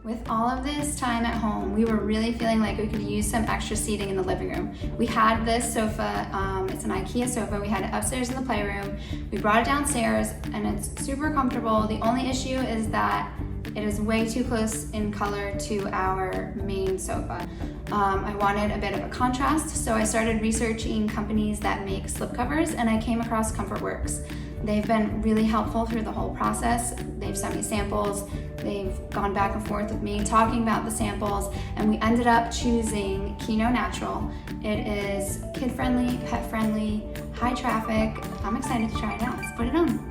With all of this time at home, we were really feeling like we could use some extra seating in the living room. We had this sofa, it's an IKEA sofa. We had it upstairs in the playroom. We brought it downstairs and it's super comfortable. The only issue is that it is way too close in color to our main sofa. I wanted a bit of a contrast, so I started researching companies that make slipcovers, and I came across ComfortWorks. They've been really helpful through the whole process. They've sent me samples, they've gone back and forth with me talking about the samples, and we ended up choosing Kino Natural. It is kid-friendly, pet-friendly, high traffic. I'm excited to try it out. Let's put it on.